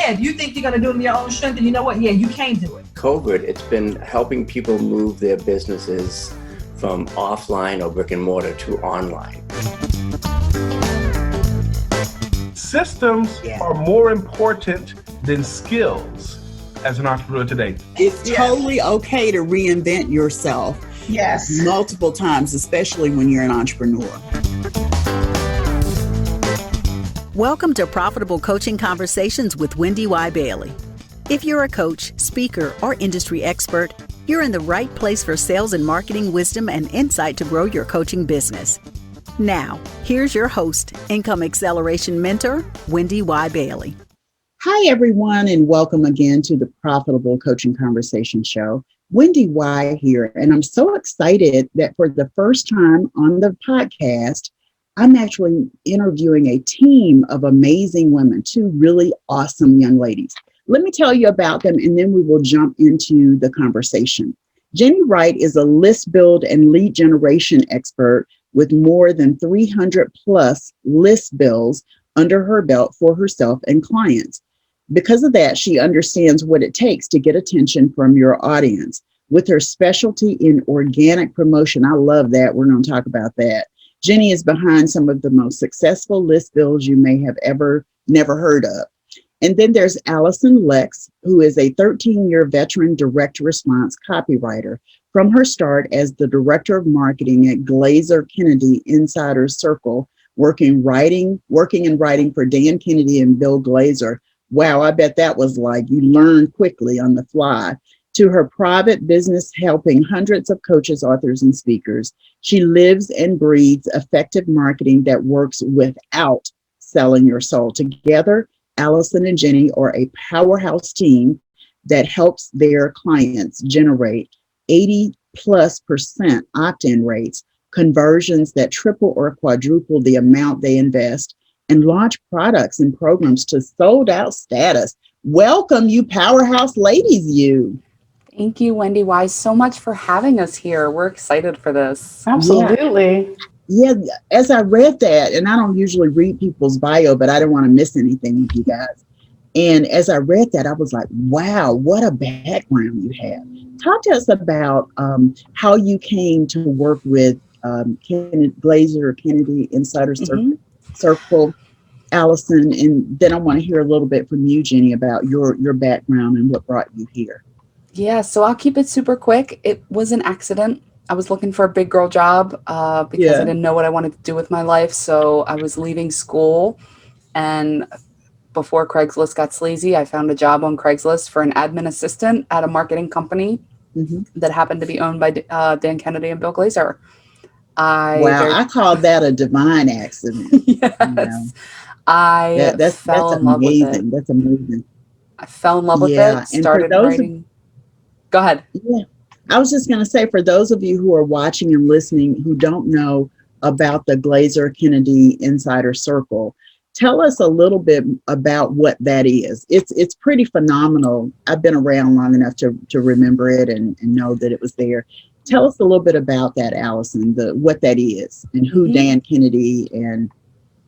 yeah, if you think you're going to do it in your own strength, then you know what? Yeah, you can do it. COVID, it's been helping people move their businesses from offline or brick and mortar to online. Systems are more important than skills as an entrepreneur today. It's totally okay to reinvent yourself. Yes. Multiple times, especially when you're an entrepreneur. Welcome to Profitable Coaching Conversations with Wendy Y. Bailey. If you're a coach, speaker, or industry expert, you're in the right place for sales and marketing wisdom and insight to grow your coaching business. Now, here's your host, Income Acceleration Mentor, Wendy Y. Bailey. Hi, everyone, and welcome again to the Profitable Coaching Conversation Show. Wendy Y. here, and I'm so excited that for the first time on the podcast, I'm actually interviewing a team of amazing women, two really awesome young ladies. Let me tell you about them, and then we will jump into the conversation. Jennie Wright is a list build and lead generation expert with more than 300 plus list builds under her belt for herself and clients. Because of that, she understands what it takes to get attention from your audience. With her specialty in organic promotion, I love that. We're going to talk about that. Jennie is behind some of the most successful list builds you may have never heard of. And then there's Alyson Lex, who is a 13-year veteran direct response copywriter. From her start as the director of marketing at Glazer Kennedy Insider Circle, working and writing for Dan Kennedy and Bill Glazer. Wow, I bet that was like you learn quickly on the fly. To her private business helping hundreds of coaches, authors, and speakers. She lives and breathes effective marketing that works without selling your soul. Together, Alyson and Jennie are a powerhouse team that helps their clients generate 80+% opt-in rates, conversions that triple or quadruple the amount they invest, and launch products and programs to sold out status. Welcome, you powerhouse ladies, you. Thank you, Wendy Y, so much for having us here. We're excited for this. Absolutely. Yeah, as I read that, and I don't usually read people's bio, but I didn't want to miss anything with you guys. And as I read that, I was like, wow, what a background you have. Talk to us about how you came to work with Glazer Kennedy Insider Circle, Alyson, and then I want to hear a little bit from you, Jennie, about your background and what brought you here. Yeah, so I'll keep it super quick. It was an accident. I was looking for a big girl job because I didn't know what I wanted to do with my life. So I was leaving school, and before Craigslist got sleazy, I found a job on Craigslist for an admin assistant at a marketing company that happened to be owned by Dan Kennedy and Bill Glazer. I call that a divine accident. Yes. You know? I fell in love with it. That's amazing. I fell in love with it, started writing. Go ahead. Yeah. I was just going to say, for those of you who are watching and listening who don't know about the Glazer Kennedy Insider Circle, tell us a little bit about what that is. It's pretty phenomenal. I've been around long enough to remember it and know that it was there. Tell us a little bit about that, Alyson, what that is and who Dan Kennedy and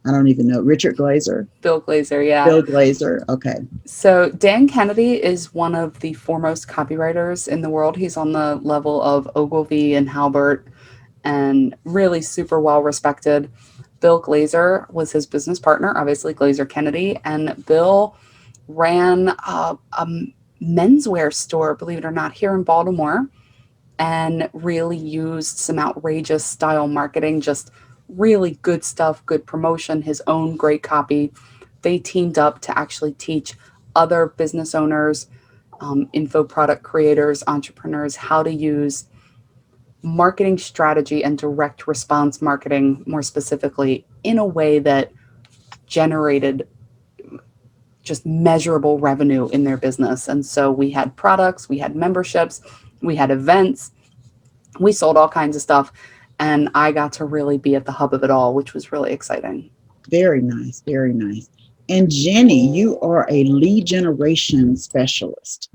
I don't even know, Richard Glazer? Bill Glazer, yeah. Bill Glazer, okay. So Dan Kennedy is one of the foremost copywriters in the world. He's on the level of Ogilvy and Halbert and really super well respected. Bill Glazer was his business partner, obviously Glazer Kennedy, and Bill ran a menswear store, believe it or not, here in Baltimore, and really used some outrageous style marketing, just really good stuff, good promotion, his own great copy. They teamed up to actually teach other business owners, info product creators, entrepreneurs, how to use marketing strategy and direct response marketing more specifically in a way that generated just measurable revenue in their business. And so we had products, we had memberships, we had events, we sold all kinds of stuff. And I got to really be at the hub of it all, which was really exciting. Very nice, very nice. And Jennie, you are a lead generation specialist.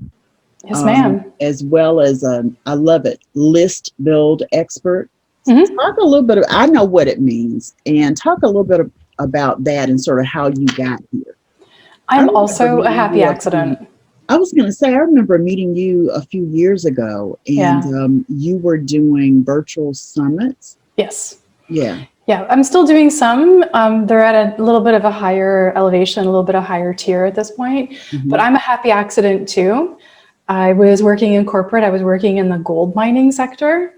Yes, ma'am. As well as, I love it, list build expert. Talk a little bit, I know what it means, and talk a little bit about that and sort of how you got here. I'm remember also a meeting happy you accident. I was going to say, I remember meeting you a few years ago, and Yeah. you were doing virtual summits. Yes. Yeah. Yeah, I'm still doing some. They're at a little bit of a higher elevation, a little bit of higher tier at this point, but I'm a happy accident too. I was working in corporate. I was working in the gold mining sector.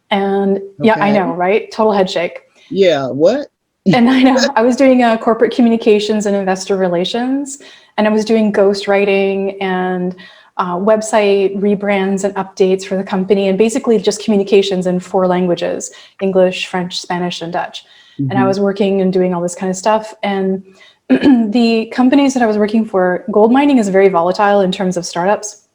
And yeah, I Okay. know, right? Total head shake. Yeah. What? And I know I was doing corporate communications and investor relations, and I was doing ghostwriting and website rebrands and updates for the company, and basically just communications in 4 languages: English, French, Spanish, and Dutch. And I was working and doing all this kind of stuff. And the companies that I was working for, gold mining is very volatile in terms of startups.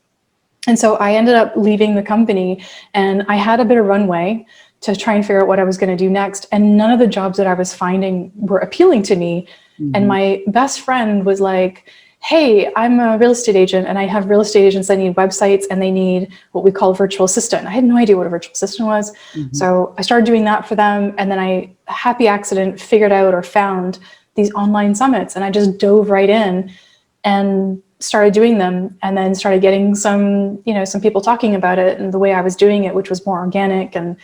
And so I ended up leaving the company, and I had a bit of runway to try and figure out what I was going to do next. And none of the jobs that I was finding were appealing to me. And my best friend was like, hey, I'm a real estate agent, and I have real estate agents that need websites, and they need what we call a virtual assistant. I had no idea what a virtual assistant was. So I started doing that for them. And then I, happy accident, figured out or found these online summits, and I just dove right in and started doing them, and then started getting some people talking about it and the way I was doing it, which was more organic and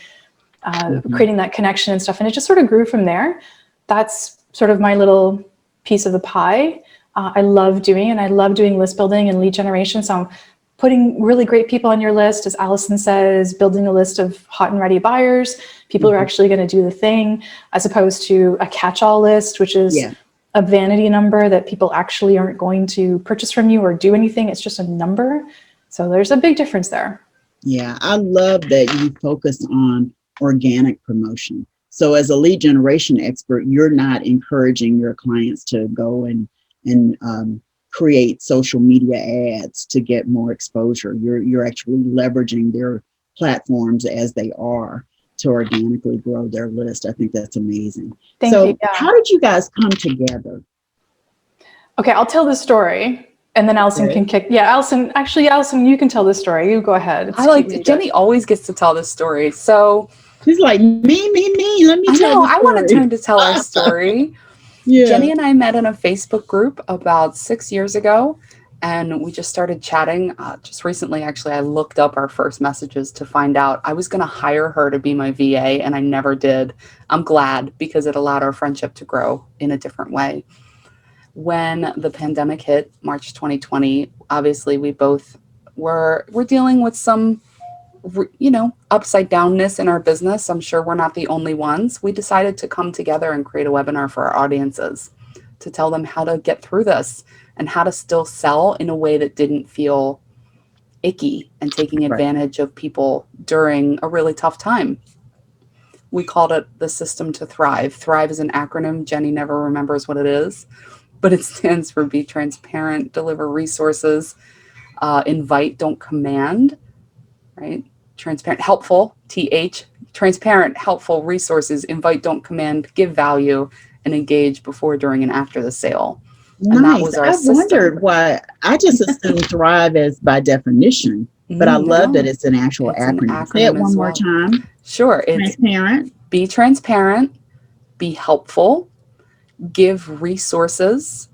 creating that connection and stuff. And it just sort of grew from there. That's sort of my little piece of the pie. I love doing, and I love doing list building and lead generation. So I'm putting really great people on your list, as Alyson says, building a list of hot and ready buyers, people who are actually going to do the thing, as opposed to a catch-all list, which is a vanity number that people actually aren't going to purchase from you or do anything. It's just a number. So there's a big difference there. Yeah, I love that you focus on organic promotion. So as a lead generation expert, you're not encouraging your clients to go and create social media ads to get more exposure. You're actually leveraging their platforms as they are to organically grow their list. I think that's amazing. Thank you. Yeah. How did you guys come together? Okay, I'll tell the story. And then Alyson can kick. Yeah, Alyson, you can tell this story. You go ahead. Jennie always gets to tell this story. So she's like, me. Let me tell. I want to turn to tell our story. Jennie and I met in a Facebook group about 6 years ago, and we just started chatting. Just recently, actually, I looked up our first messages to find out I was going to hire her to be my VA, and I never did. I'm glad, because it allowed our friendship to grow in a different way. When the pandemic hit, March 2020, obviously we both were dealing with some, upside downness in our business. I'm sure we're not the only ones. We decided to come together and create a webinar for our audiences to tell them how to get through this and how to still sell in a way that didn't feel icky and taking advantage of people during a really tough time. We called it the System to Thrive. Thrive is an acronym. Jennie never remembers what it is, but it stands for be transparent, deliver resources, invite, don't command, right? Transparent, helpful, TH, transparent, helpful resources, invite, don't command, give value, and engage before, during, and after the sale. Nice. And that was our system. Wondered why. I just assumed Thrive as by definition, but I love that it's an actual acronym. Say it one more time. Sure. It's transparent. Be transparent, be helpful, give resources.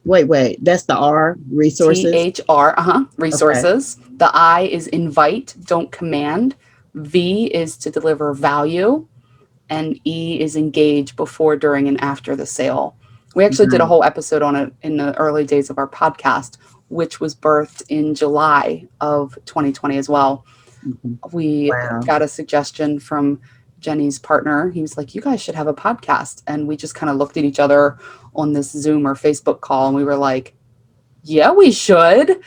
Wait, that's the R, resources? THR, resources. Okay. The I is invite, don't command. V is to deliver value. And E is engage before, during, and after the sale. We actually did a whole episode on it in the early days of our podcast, which was birthed in July of 2020 as well. We got a suggestion from Jennie's partner. He was like, you guys should have a podcast. And we just kind of looked at each other on this Zoom or Facebook call, and we were like, yeah, we should.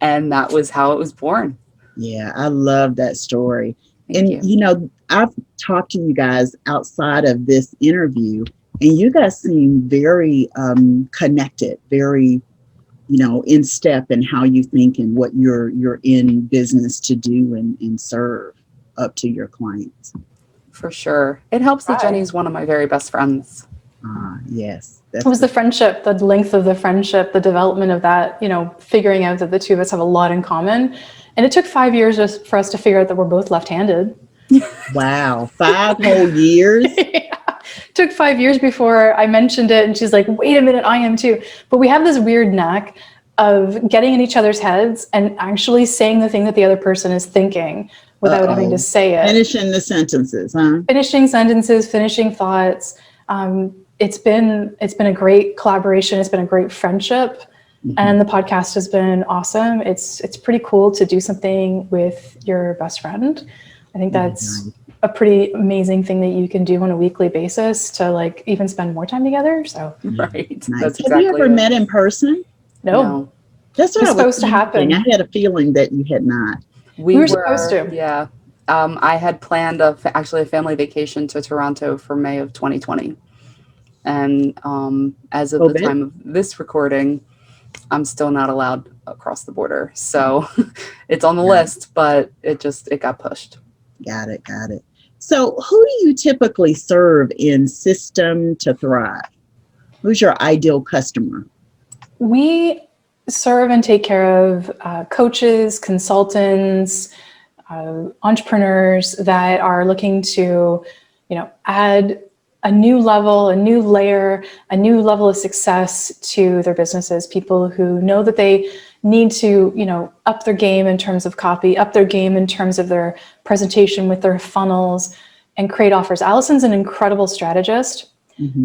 And that was how it was born. Yeah, I love that story. Thank you. I've talked to you guys outside of this interview, and you guys seem very connected, very, in step in how you think and what you're in business to do and serve up to your clients. For sure. It helps that Jennie's one of my very best friends. Yes. It was the friendship, the length of the friendship, the development of that, figuring out that the two of us have a lot in common. And it took 5 years just for us to figure out that we're both left-handed. Wow. 5 whole years? took 5 years before I mentioned it. And she's like, wait a minute, I am too. But we have this weird knack of getting in each other's heads and actually saying the thing that the other person is thinking without having to say it. Finishing the sentences, huh? Finishing sentences, finishing thoughts. It's been a great collaboration. It's been a great friendship. And the podcast has been awesome. It's pretty cool to do something with your best friend. I think that's a pretty amazing thing that you can do on a weekly basis to like even spend more time together. So Right. Nice. That's Have exactly you ever it. met in person? no. That's what It's I was supposed to happen. thinking. I had a feeling that you had not. We were supposed to. Yeah. I had planned actually a family vacation to Toronto for May of 2020. And as of the time of this recording, I'm still not allowed across the border. So it's on the list, but it got pushed. Got it. So who do you typically serve in System to Thrive? Who's your ideal customer? We serve and take care of coaches, consultants, entrepreneurs that are looking to, add a new level, a new layer, a new level of success to their businesses. People who know that they need to, up their game in terms of copy, up their game in terms of their presentation with their funnels and create offers. Alyson's an incredible strategist.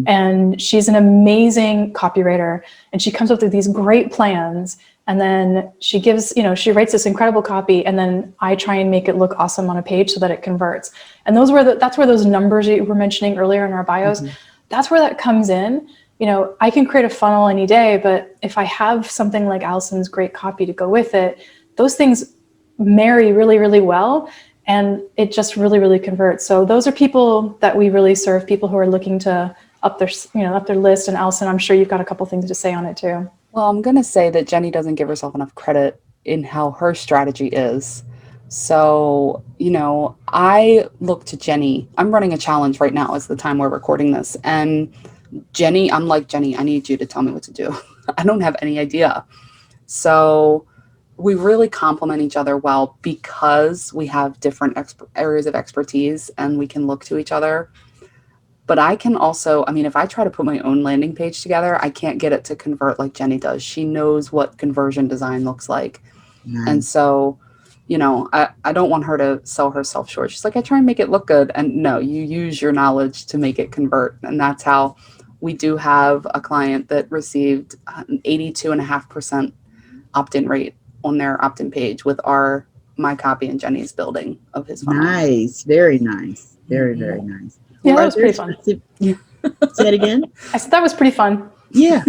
And she's an amazing copywriter, and she comes up with these great plans. And then she gives, she writes this incredible copy, and then I try and make it look awesome on a page so that it converts. And that's where those numbers you were mentioning earlier in our bios, that's where that comes in. I can create a funnel any day, but if I have something like Alyson's great copy to go with it, those things marry really, really well. And it just really, really converts. So those are people that we really serve, people who are looking to up their list. And Alyson, I'm sure you've got a couple things to say on it too. Well, I'm going to say that Jennie doesn't give herself enough credit in how her strategy is. So, I look to Jennie. I'm running a challenge right now as the time we're recording this. And Jennie, I'm like, Jennie, I need you to tell me what to do. I don't have any idea. So we really complement each other well because we have different areas of expertise and we can look to each other. But I can also, if I try to put my own landing page together, I can't get it to convert like Jennie does. She knows what conversion design looks like. And so, I don't want her to sell herself short. She's like, I try and make it look good. And no, you use your knowledge to make it convert. And that's how we do have a client that received an 82.5% opt-in rate on their opt-in page with my copy and Jennie's building of his funnel. Nice. Very nice. Very, very nice. Yeah, that was pretty fun. Say it again. I said that was pretty fun. Yeah.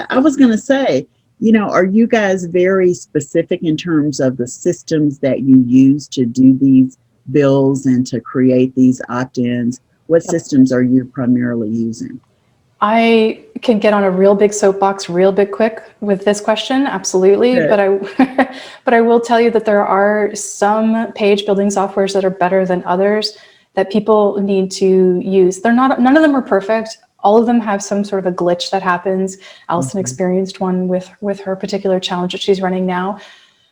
I was going to say, are you guys very specific in terms of the systems that you use to do these bills and to create these opt-ins? What systems are you primarily using? I can get on a real big soapbox real big quick with this question. Absolutely. But I will tell you that there are some page building softwares that are better than others that people need to use. None of them are perfect. All of them have some sort of a glitch that happens. Alyson experienced one with her particular challenge that she's running now.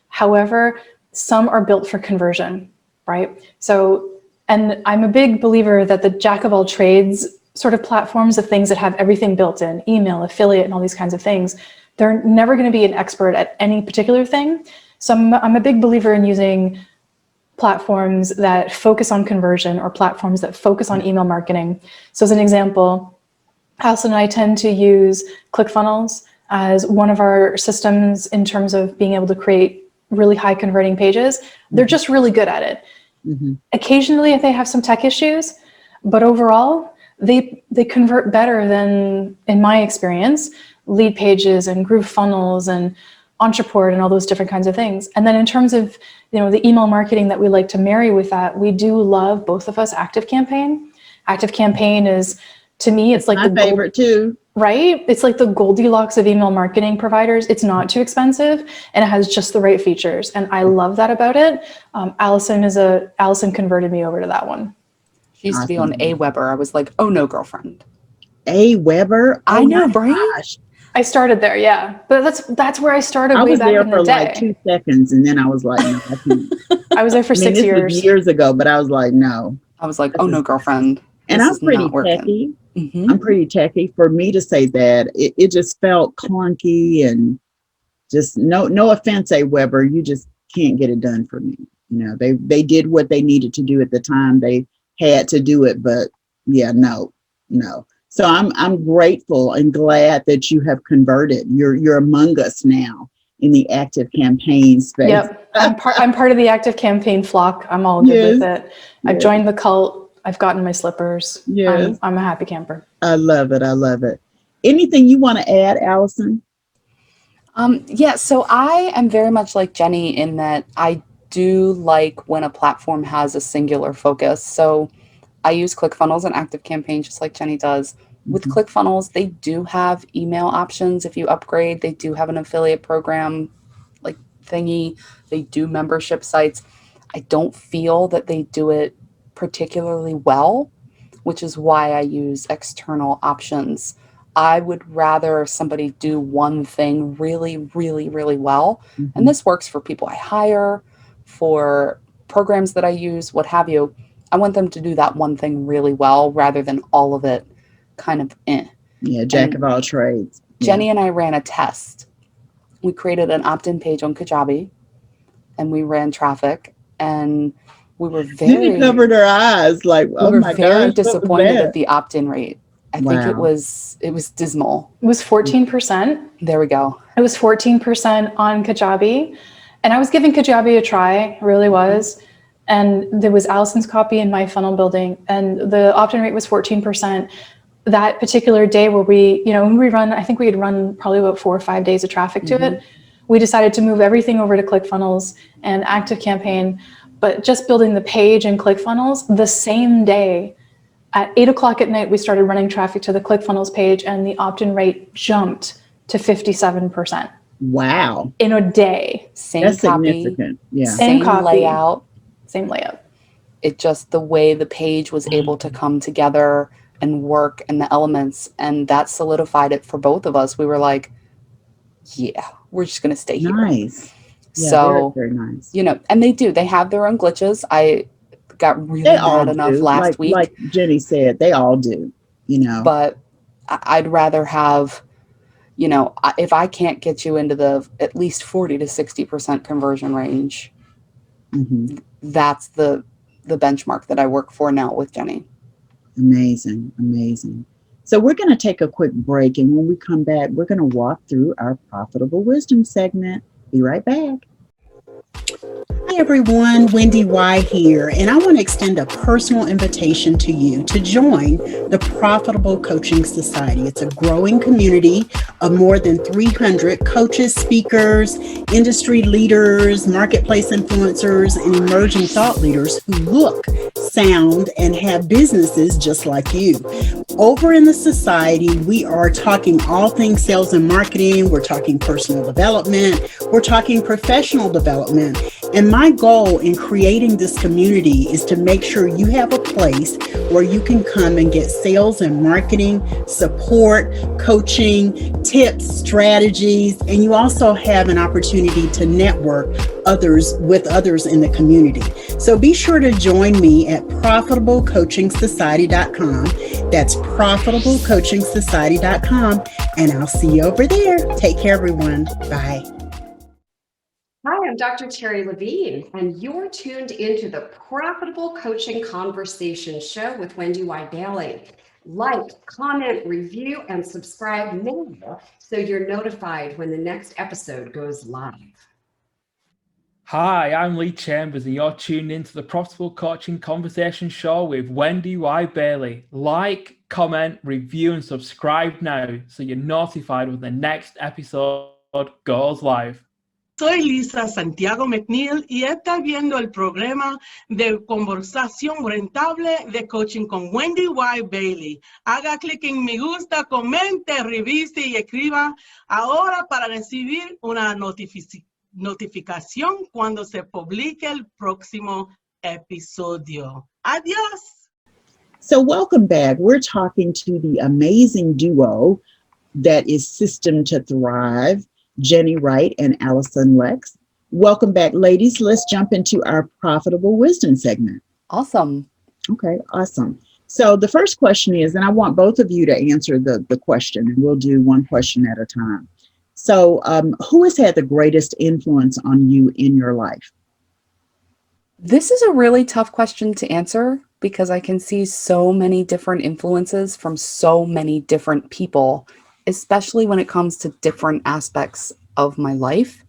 However, some are built for conversion, right? So, and I'm a big believer that the jack of all trades sort of platforms of things that have everything built in, email, affiliate, and all these kinds of things, they're never going to be an expert at any particular thing. So I'm a big believer in using platforms that focus on conversion or platforms that focus on email marketing. So as an example, Alyson and I tend to use ClickFunnels as one of our systems in terms of being able to create really high converting pages. They're just really good at it. Occasionally they have some tech issues, but overall, they convert better than, in my experience, lead pages and GrooveFunnels and Entreport and all those different kinds of things. And then in terms of the email marketing that we like to marry with that, we do love, both of us, ActiveCampaign. ActiveCampaign is, to me, it's like my favorite too. Right? It's like the Goldilocks of email marketing providers. It's not too expensive and it has just the right features. And I love that about it. Alyson converted me over to that one. She used to be on Aweber. I was like, oh no, girlfriend. Aweber? I know, right? I started there, yeah. But that's where I started way back in the day. I was there for like 2 seconds and then I was like, no, I can't. I was there for 6 years. Was years ago, but I was like, no. I was like, oh no, girlfriend. And I'm pretty techy. I'm pretty techie. For me to say that, it just felt clunky and just no offense, Weber, you just can't get it done for me. You know, they did what they needed to do at the time they had to do it, but yeah, no. So I'm grateful and glad that you have converted. You're among us now in the active campaign space. Yep, I'm part of the active campaign flock. I'm all good with it. I've joined the cult. I've gotten my slippers. Yes. I'm a happy camper. I love it. Anything you want to add, Alyson? So I am very much like Jennie in that I do like when a platform has a singular focus. So I use ClickFunnels and ActiveCampaign just like Jennie does. With ClickFunnels, they do have email options if you upgrade. They do have an affiliate program like thingy. They do membership sites. I don't feel that they do it particularly well, which is why I use external options. I would rather somebody do one thing really, really, really well. And this works for people I hire, for programs that I use, what have you. I want them to do that one thing really well rather than all of it kind of Yeah, jack of all trades. Jennie and I ran a test. We created an opt-in page on Kajabi and we ran traffic, and we were Jennie covered her eyes like, oh my gosh, very disappointed at the opt-in rate. I think it was dismal. It was 14%. There we go. It was 14% on Kajabi. And I was giving Kajabi a try, really was. And there was Alyson's copy in my funnel building, and the opt-in rate was 14%. That particular day where when we run, I think we had run probably about 4 or 5 days of traffic to it. We decided to move everything over to ClickFunnels and ActiveCampaign, but just building the page in ClickFunnels the same day at 8:00 at night, we started running traffic to the ClickFunnels page, and the opt-in rate jumped to 57%. Wow. In a day. That's copy, significant. Yeah. Same copy. Layout. Same layout. It just the way the page was able to come together and work and the elements, and that solidified it for both of us. We were like, yeah, we're just going to stay here. Nice. Yeah, so, very nice. And they have their own glitches. I got really mad enough last week. Like Jennie said, they all do, But I'd rather have, if I can't get you into the at least 40 to 60% conversion range, that's the benchmark that I work for now with Jennie. Amazing. So we're going to take a quick break, and when we come back, we're going to walk through our Profitable Wisdom segment. Be right back. Hi everyone, Wendy Y here, and I want to extend a personal invitation to you to join the Profitable Coaching Society. It's a growing community of more than 300 coaches, speakers, industry leaders, marketplace influencers, and emerging thought leaders who look, sound, and have businesses just like you. Over in the society, we are talking all things sales and marketing. We're talking personal development. We're talking professional development. And my goal in creating this community is to make sure you have a place where you can come and get sales and marketing support, coaching, tips, strategies, and you also have an opportunity to network with others in the community. So be sure to join me at profitablecoachingsociety.com. That's profitablecoachingsociety.com, and I'll see you over there. Take care, everyone. Bye. Hi, I'm Dr. Terry Levine, and you're tuned into the Profitable Coaching Conversation Show with Wendy Y. Bailey. Like, comment, review, and subscribe now so you're notified when the next episode goes live. Hi, I'm Lee Chambers, and you're tuned into the Profitable Coaching Conversation Show with Wendy Y. Bailey. Like, comment, review, and subscribe now so you're notified when the next episode goes live. Soy Lisa Santiago McNeil y está viendo el programa de conversación rentable de coaching con Wendy Y. Bailey. Haga clic en me gusta, comente, revise y escriba ahora para recibir una notificación cuando se publique el próximo episodio. Adiós. So welcome back. We're talking to the amazing duo that is System to Thrive, Jennie Wright and Alyson Lex. Welcome back, ladies. Let's jump into our Profitable Wisdom segment. Awesome. Okay, awesome. So the first question is, and I want both of you to answer the question, and we'll do one question at a time. So who has had the greatest influence on you in your life? This is a really tough question to answer because I can see so many different influences from so many different people, especially when it comes to different aspects of my life.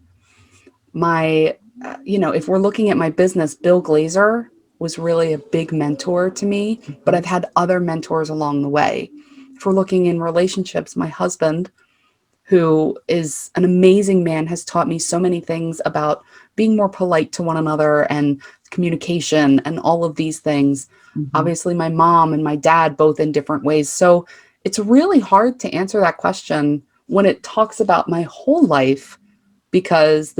If we're looking at my business, Bill Glazer was really a big mentor to me, but I've had other mentors along the way. If we're looking in relationships, my husband, who is an amazing man, has taught me so many things about being more polite to one another and communication and all of these things. Obviously, my mom and my dad, both in different ways. So it's really hard to answer that question when it talks about my whole life, because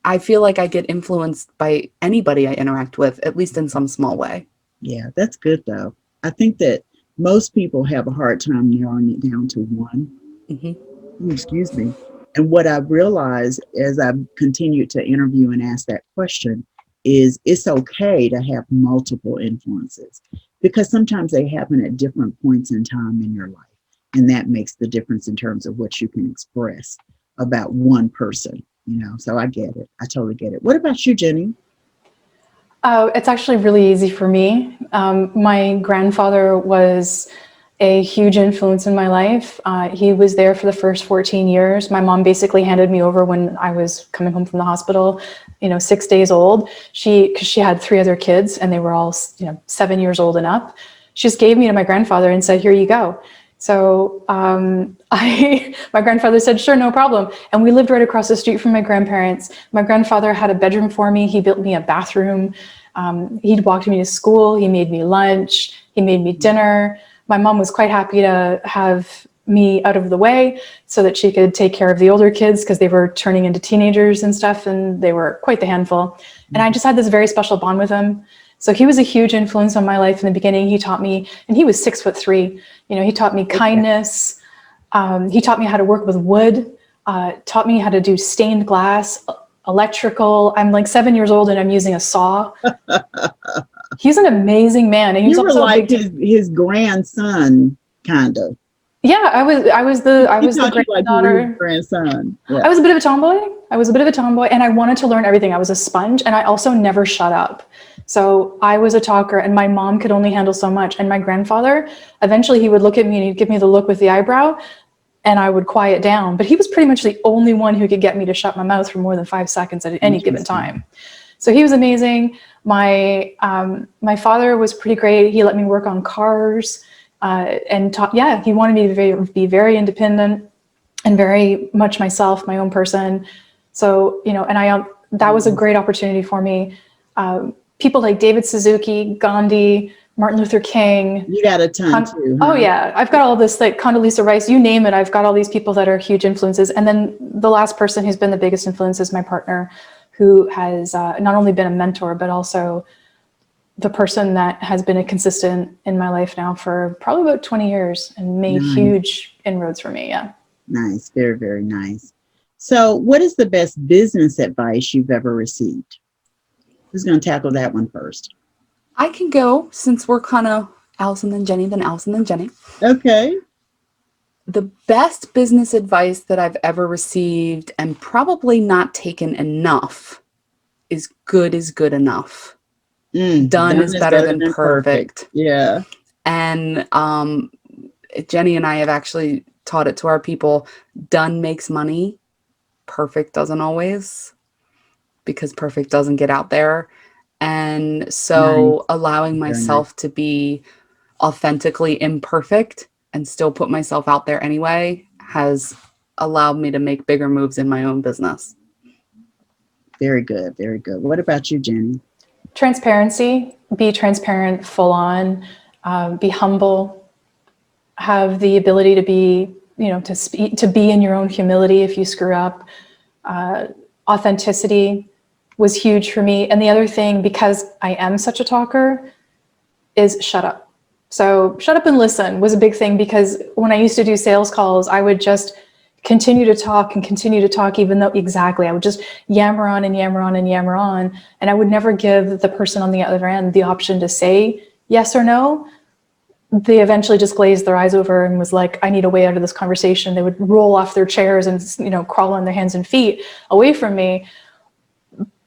I feel like I get influenced by anybody I interact with, at least in some small way. Yeah, that's good though. I think that most people have a hard time narrowing it down to one. Excuse me. And what I've realized as I've continued to interview and ask that question is it's okay to have multiple influences, because sometimes they happen at different points in time in your life. And that makes the difference in terms of what you can express about one person, so I get it. I totally get it. What about you, Jennie? It's actually really easy for me. My grandfather was a huge influence in my life. He was there for the first 14 years. My mom basically handed me over when I was coming home from the hospital, 6 days old. Because she had 3 other kids and they were all, 7 years old and up. She just gave me to my grandfather and said, "Here you go." So my grandfather said, "Sure, no problem." And we lived right across the street from my grandparents. My grandfather had a bedroom for me. He built me a bathroom. He'd walked me to school. He made me lunch. He made me dinner. My mom was quite happy to have me out of the way so that she could take care of the older kids because they were turning into teenagers and stuff, and they were quite the handful. And I just had this very special bond with him. So he was a huge influence on my life in the beginning. He taught me, and he was 6'3". He taught me kindness. He taught me how to work with wood, taught me how to do stained glass, electrical. I'm like 7 years old and I'm using a saw. He's an amazing man. And he was you were also like his grandson, kind of. Yeah, I was the granddaughter. Grandson. Yeah. I was a bit of a tomboy. And I wanted to learn everything. I was a sponge, and I also never shut up. So I was a talker, and my mom could only handle so much. And my grandfather, eventually he would look at me and he'd give me the look with the eyebrow, and I would quiet down. But he was pretty much the only one who could get me to shut my mouth for more than 5 seconds at any given time. So he was amazing. My father was pretty great. He let me work on cars. And he wanted me to be very independent and very much myself, my own person. So, that was a great opportunity for me. People like David Suzuki, Gandhi, Martin Luther King. You got a ton too. Huh? Oh yeah. I've got all this, like Condoleezza Rice, you name it. I've got all these people that are huge influences. And then the last person who's been the biggest influence is my partner, who has not only been a mentor, but also the person that has been a consistent in my life now for probably about 20 years and made huge inroads for me. Yeah. Nice. Very, very nice. So what is the best business advice you've ever received? Who's going to tackle that one first? I can go, since we're kind of Alyson then Jennie, then Alyson then Jennie. Okay. The best business advice that I've ever received, and probably not taken enough, is good enough. Done is better than perfect. Yeah. And Jennie and I have actually taught it to our people. Done makes money. Perfect doesn't always, because perfect doesn't get out there. And so allowing myself to be authentically imperfect and still put myself out there anyway has allowed me to make bigger moves in my own business. Very good. Very good. What about you, Jennie? Transparency. Be transparent, full on. Be humble. Have the ability to be, to be in your own humility if you screw up. Authenticity was huge for me. And the other thing, because I am such a talker, is shut up. So shut up and listen was a big thing, because when I used to do sales calls, I would just continue to talk, even though I would just yammer on and yammer on and yammer on. And I would never give the person on the other end the option to say yes or no. they eventually just glazed their eyes over and was like, I need a way out of this conversation. They would roll off their chairs and, crawl on their hands and feet away from me.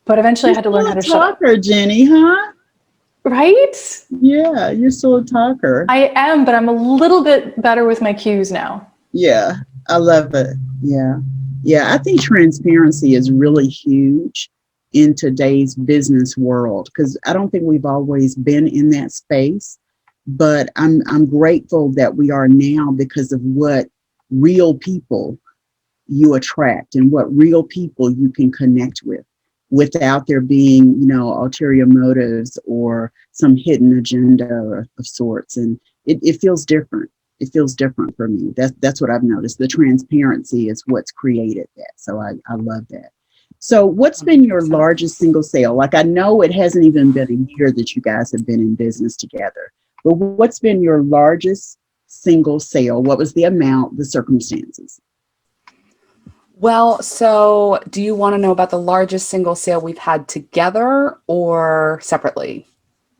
But eventually I had to learn how to shut up. You're still a talker, Jennie, huh? Right? Yeah, you're still a talker. I am, but I'm a little bit better with my cues now. Yeah, I love it. Yeah. Yeah, I think transparency is really huge in today's business world, because I don't think we've always been in that space. But I'm grateful that we are now, because of what real people you attract and what real people you can connect with, without there being, ulterior motives or some hidden agenda of sorts. And it feels different. It feels different for me. That's what I've noticed. The transparency is what's created that. So I love that. So what's been your largest single sale? Like, I know it hasn't even been a year that you guys have been in business together, but what's been your largest single sale? What was the amount, the circumstances? Well, so do you want to know about the largest single sale we've had together or separately?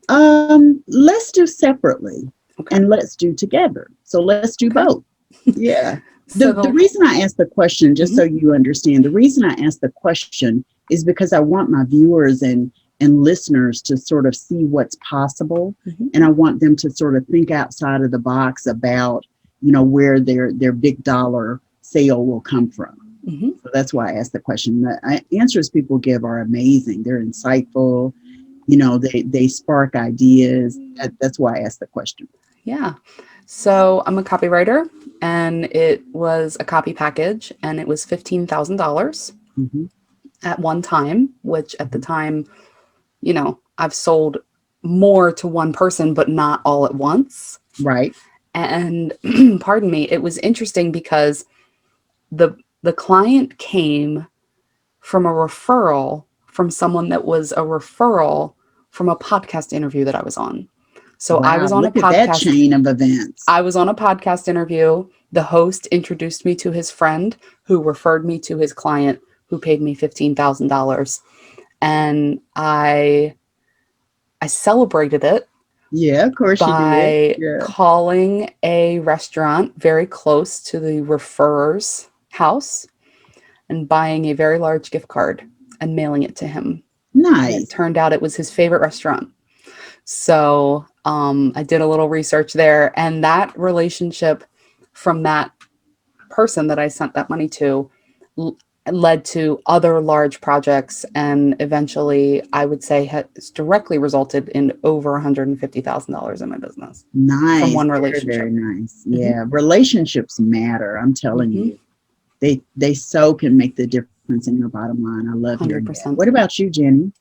Let's do separately. Okay. And let's do together. So let's do both. Yeah. So The reason I asked the question, just so you understand, the reason I asked the question is because I want my viewers and listeners to sort of see what's possible. And I want them to sort of think outside of the box about, where their big dollar sale will come from. So that's why I asked the question. The answers people give are amazing. They're insightful. They spark ideas. That's why I asked the question. Yeah. So I'm a copywriter, and it was a copy package, and it was $15,000 at one time, which at the time, I've sold more to one person, but not all at once. Right. And pardon me, it was interesting because the client came from a referral from someone that was a referral from a podcast interview that I was on. So I was on a podcast. That chain of events. I was on a podcast interview. The host introduced me to his friend, who referred me to his client, who paid me $15,000. And I celebrated it. Yeah, of course you did. By calling a restaurant very close to the referrer's house and buying a very large gift card and mailing it to him. Nice. And it turned out it was his favorite restaurant. So I did a little research there, and that relationship from that person that I sent that money to led to other large projects, and eventually I would say has directly resulted in over $150,000 in my business. Nice. From one relationship. Very nice. Yeah. Relationships matter. I'm telling you, they so can make the difference in your bottom line. I love hearing that. What about you, Jennie?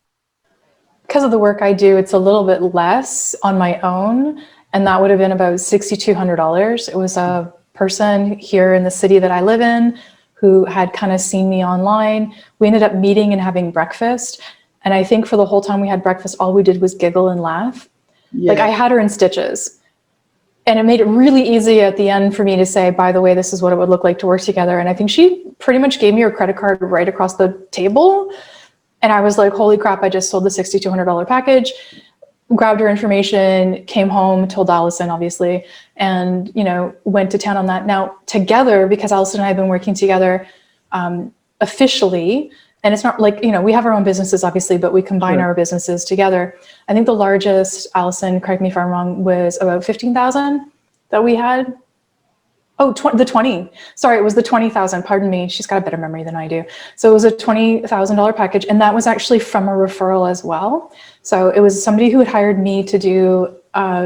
Because of the work I do, it's a little bit less on my own. And that would have been about $6,200. It was a person here in the city that I live in who had kind of seen me online. We ended up meeting and having breakfast. And I think for the whole time we had breakfast, all we did was giggle and laugh. Yeah. Like, I had her in stitches. And it made it really easy at the end for me to say, by the way, this is what it would look like to work together. And I think she pretty much gave me her credit card right across the table. And I was like, holy crap, I just sold the $6,200 package, grabbed her information, came home, told Alyson, obviously, and, went to town on that. Now, together, because Alyson and I have been working together officially, and it's not like, we have our own businesses, obviously, but we combine our businesses together. I think the largest, Alyson, correct me if I'm wrong, was about 15,000 that we had. Oh, the 20. Sorry, it was the 20,000. Pardon me. She's got a better memory than I do. So it was a $20,000 package. And that was actually from a referral as well. So it was somebody who had hired me to do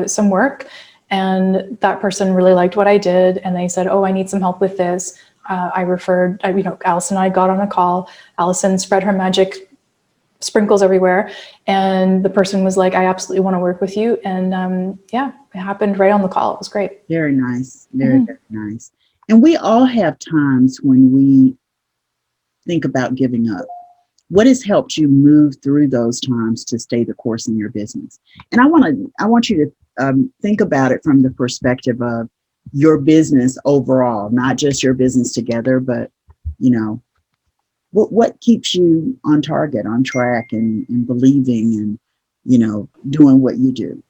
some work. And that person really liked what I did. And they said, oh, I need some help with this. I referred, Alyson and I got on a call. Alyson spread her magic sprinkles everywhere. And the person was like, I absolutely want to work with you. And it happened right on the call. It was great. Very nice. Very, very nice. And we all have times when we think about giving up. What has helped you move through those times to stay the course in your business? And I want you to think about it from the perspective of your business overall, not just your business together, but, what keeps you on target, on track, and believing and, doing what you do?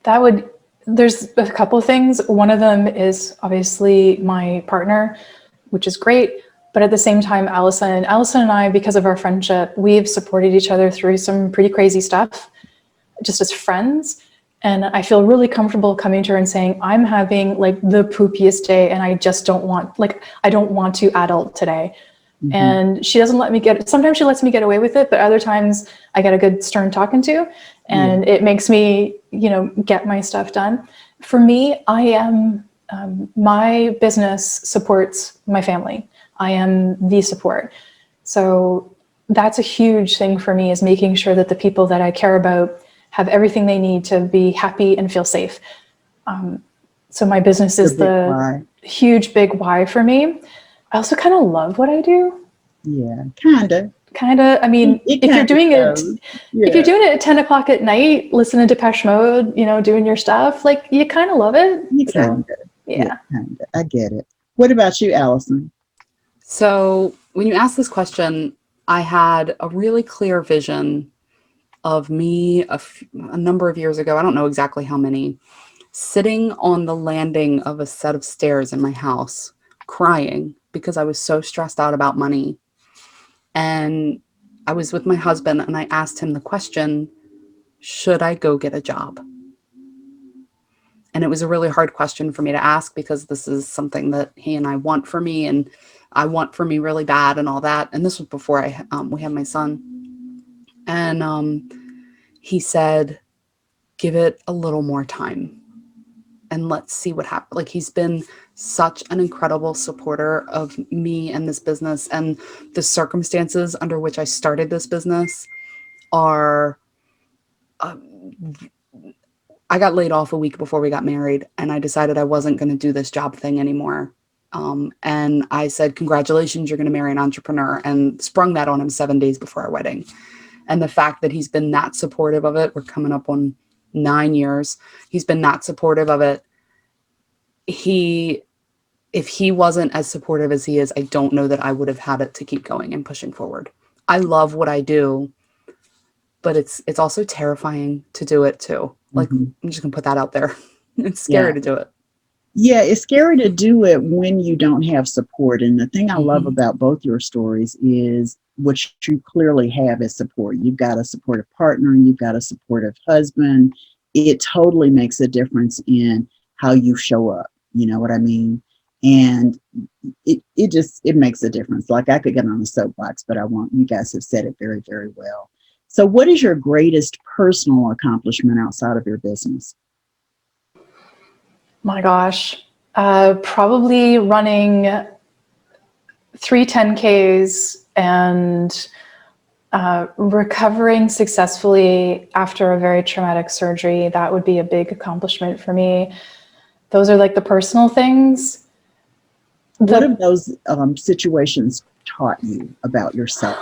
That would There's a couple of things. One of them is obviously my partner, which is great. But at the same time, Alyson and I, because of our friendship, we've supported each other through some pretty crazy stuff, just as friends. And I feel really comfortable coming to her and saying, I'm having like the poopiest day and I just don't want, I don't want to adult today. Mm-hmm. And she doesn't let me sometimes she lets me get away with it, but other times I get a good stern talking to, and it makes me, get my stuff done. For me, I am, my business supports my family. I am the support. So that's a huge thing for me, is making sure that the people that I care about have everything they need to be happy and feel safe. So my business is the huge big why for me. I also kind of love what I do. Yeah, kind of. I mean, if you're doing it at 10 o'clock at night, listening to Depeche Mode, doing your stuff, like you kind of love it. Yeah, kind of. I get it. What about you, Alyson? So when you asked this question, I had a really clear vision of me a number of years ago. I don't know exactly how many, sitting on the landing of a set of stairs in my house, crying because I was so stressed out about money. And I was with my husband and I asked him the question, should I go get a job? And it was a really hard question for me to ask, because this is something that he and I want for me, and I want for me really bad and all that. And this was before we had my son. And he said, give it a little more time and let's see what happens. Like, he's been such an incredible supporter of me and this business, and the circumstances under which I started this business are, I got laid off a week before we got married, and I decided I wasn't going to do this job thing anymore. And I said, congratulations, you're going to marry an entrepreneur, and sprung that on him 7 days before our wedding. And the fact that he's been that supportive of it, we're coming up on 9 years. He's been that supportive of it. If he wasn't as supportive as he is, I don't know that I would have had it to keep going and pushing forward. I love what I do, but it's also terrifying to do it too. Like, I'm just gonna put that out there. It's scary to do it. Yeah, it's scary to do it when you don't have support. And the thing I love about both your stories is what you clearly have is support. You've got a supportive partner, and you've got a supportive husband. It totally makes a difference in how you show up. You know what I mean? And it makes a difference. Like, I could get on a soapbox, but I won't. You guys have said it very, very well. So what is your greatest personal accomplishment outside of your business? My gosh, probably running 3 10Ks and recovering successfully after a very traumatic surgery. That would be a big accomplishment for me. Those are like the personal things. What have those situations taught you about yourself?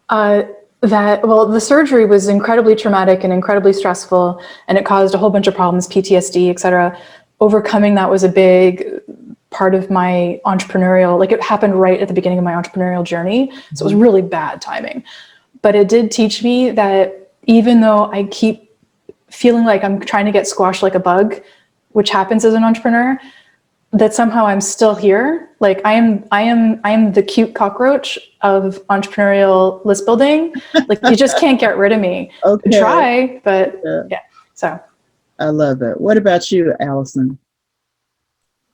The surgery was incredibly traumatic and incredibly stressful, and it caused a whole bunch of problems, PTSD, et cetera. Overcoming that was a big part of my entrepreneurial, like, it happened right at the beginning of my entrepreneurial journey. So it was really bad timing, but it did teach me that even though I keep feeling like I'm trying to get squashed like a bug, which happens as an entrepreneur, that somehow I'm still here. Like, I am the cute cockroach of entrepreneurial list building. Like, you just can't get rid of me. Okay. Try, but yeah. So I love it. What about you, Alyson?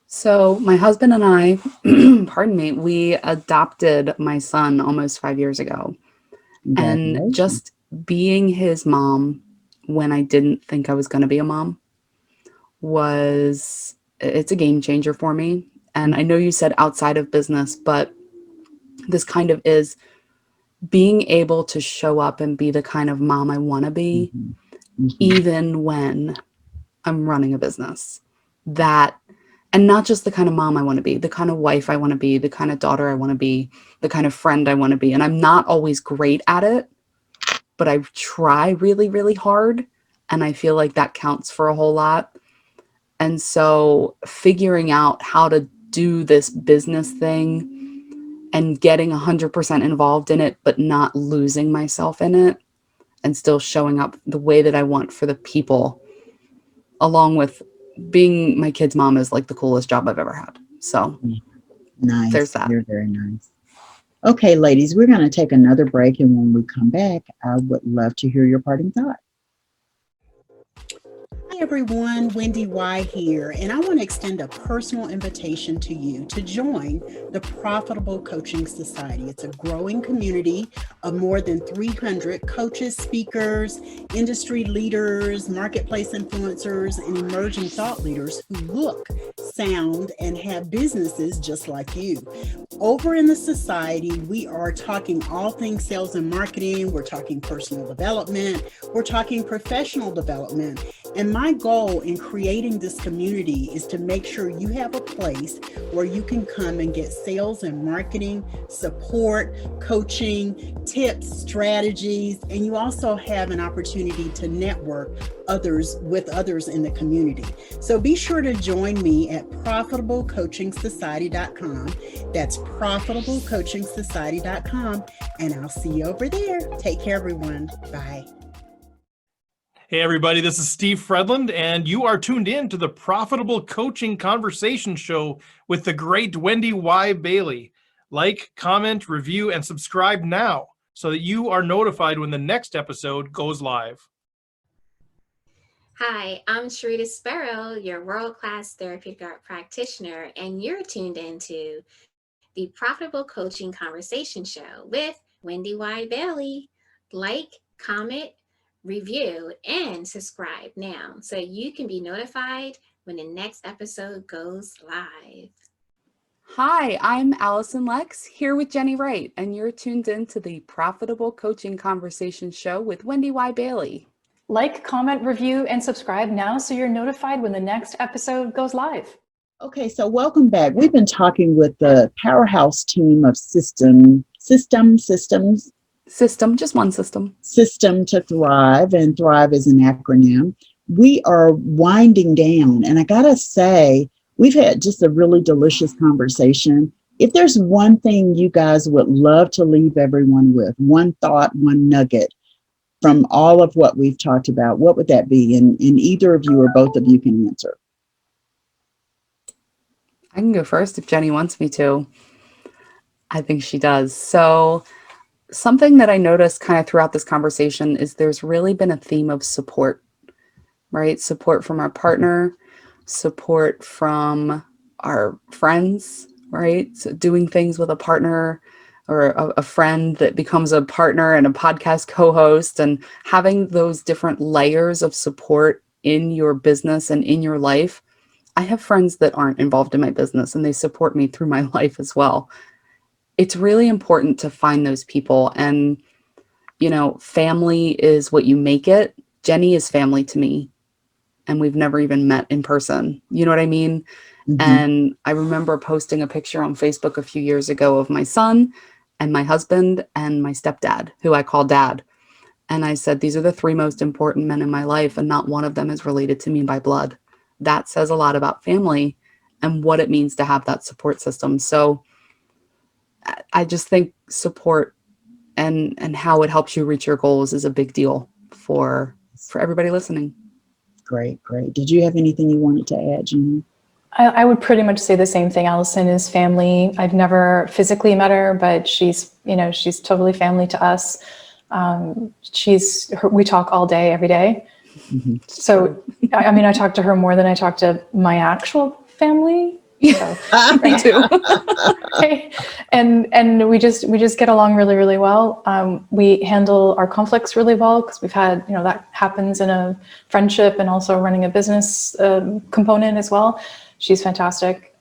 So my husband and I, pardon me, we adopted my son almost 5 years ago. And just being his mom when I didn't think I was going to be a mom it's a game changer for me. And I know you said outside of business, but this kind of is being able to show up and be the kind of mom I want to be, even when I'm running a business. And not just the kind of mom I want to be, the kind of wife I want to be, the kind of daughter I want to be, the kind of friend I want to be. And I'm not always great at it, but I try really, really hard. And I feel like that counts for a whole lot. And so figuring out how to do this business thing and getting 100% involved in it, but not losing myself in it, and still showing up the way that I want for the people, along with being my kid's mom is like the coolest job I've ever had. So nice. There's that. You're very nice. Okay, ladies, we're going to take another break. And when we come back, I would love to hear your parting thought. Hi, everyone. Wendy Y here. And I want to extend a personal invitation to you to join the Profitable Coaching Society. It's a growing community of more than 300 coaches, speakers, industry leaders, marketplace influencers, and emerging thought leaders who look, sound, and have businesses just like you. Over in the society, we are talking all things sales and marketing. We're talking personal development. We're talking professional development. And my goal in creating this community is to make sure you have a place where you can come and get sales and marketing support, coaching, tips, strategies, and you also have an opportunity to network with others in the community. So be sure to join me at profitablecoachingsociety.com. That's profitablecoachingsociety.com, and I'll see you over there. Take care, everyone. Bye. Hey, everybody, this is Steve Fredland, and you are tuned in to the Profitable Coaching Conversation Show with the great Wendy Y. Bailey. Like, comment, review, and subscribe now so that you are notified when the next episode goes live. Hi, I'm Sharita Sparrow, your world-class therapeutic art practitioner, and you're tuned into the Profitable Coaching Conversation Show with Wendy Y. Bailey. Like, comment, review, and subscribe now so you can be notified when the next episode goes live. Hi, I'm Alyson Lex here with Jennie Wright, and you're tuned in to the Profitable Coaching Conversation Show with Wendy Y. Bailey. Like, comment, review, and subscribe now so you're notified when the next episode goes live. Okay, so welcome back. We've been talking with the powerhouse team of System, just one system. System to Thrive, and Thrive is an acronym. We are winding down, and I gotta say, we've had just a really delicious conversation. If there's one thing you guys would love to leave everyone with, one thought, one nugget from all of what we've talked about, what would that be? And either of you or both of you can answer. I can go first if Jennie wants me to. I think she does. So something that I noticed kind of throughout this conversation is there's really been a theme of support, right? Support from our partner, support from our friends, right? So doing things with a partner or a friend that becomes a partner and a podcast co-host, and having those different layers of support in your business and in your life. I have friends that aren't involved in my business and they support me through my life as well. It's really important to find those people. And, you know, family is what you make it. Jennie is family to me, and we've never even met in person. You know what I mean? Mm-hmm. And I remember posting a picture on Facebook a few years ago of my son and my husband and my stepdad, who I call dad. And I said, these are the three most important men in my life, and not one of them is related to me by blood. That says a lot about family and what it means to have that support system. So I just think support and how it helps you reach your goals is a big deal for everybody listening. Great. Did you have anything you wanted to add, Jennie? I would pretty much say the same thing. Alyson is family. I've never physically met her, but she's totally family to us. We talk all day, every day. Mm-hmm. So, I mean, I talk to her more than I talk to my actual family. So, Me too. right? And we just get along really, really well. We handle our conflicts really well because we've had, that happens in a friendship and also running a business component as well. She's fantastic.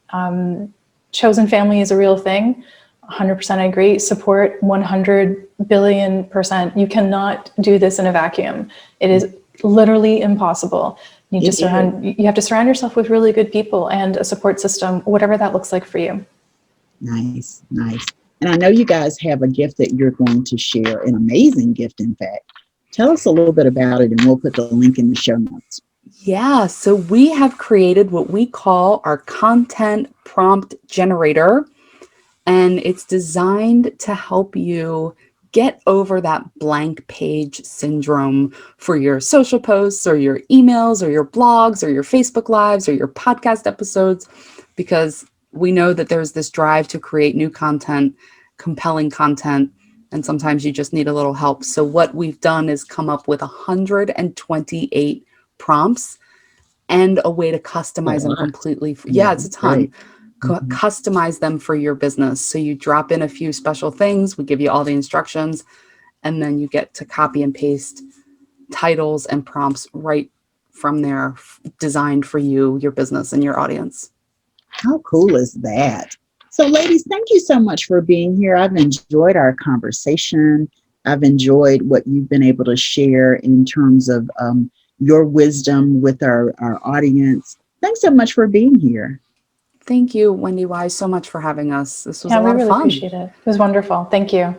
Chosen family is a real thing. 100% I agree. Support 100 billion%. You cannot do this in a vacuum. It is literally impossible. You have to surround yourself with really good people and a support system, whatever that looks like for you. Nice. And I know you guys have a gift that you're going to share, an amazing gift, in fact. Tell us a little bit about it, and we'll put the link in the show notes. Yeah, so we have created what we call our content prompt generator, and it's designed to help you Get over that blank page syndrome for your social posts or your emails or your blogs or your Facebook Lives or your podcast episodes, because we know that there's this drive to create new content, compelling content, and sometimes you just need a little help. So what we've done is come up with 128 prompts and a way to customize them completely. Yeah, it's a ton. Customize them for your business. So you drop in a few special things, we give you all the instructions, and then you get to copy and paste titles and prompts right from there, designed for you, your business, and your audience. How cool is that? So ladies, thank you so much for being here. I've enjoyed our conversation. I've enjoyed what you've been able to share in terms of your wisdom with our audience. Thanks so much for being here. Thank you, Wendy Y, so much for having us. This was a lot of fun. We really appreciate it. It was wonderful. Thank you.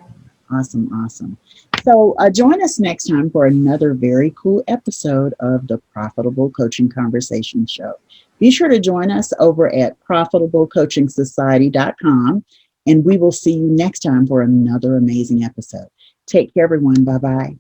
Awesome. So join us next time for another very cool episode of the Profitable Coaching Conversation Show. Be sure to join us over at profitablecoachingsociety.com, and we will see you next time for another amazing episode. Take care, everyone. Bye-bye.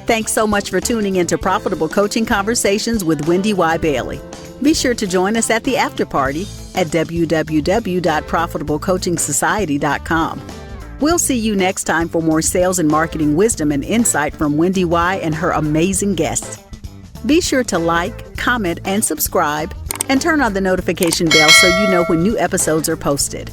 Thanks so much for tuning into Profitable Coaching Conversations with Wendy Y. Bailey. Be sure to join us at the after party at www.profitablecoachingsociety.com. We'll see you next time for more sales and marketing wisdom and insight from Wendy Y. and her amazing guests. Be sure to like, comment, and subscribe, and turn on the notification bell so you know when new episodes are posted.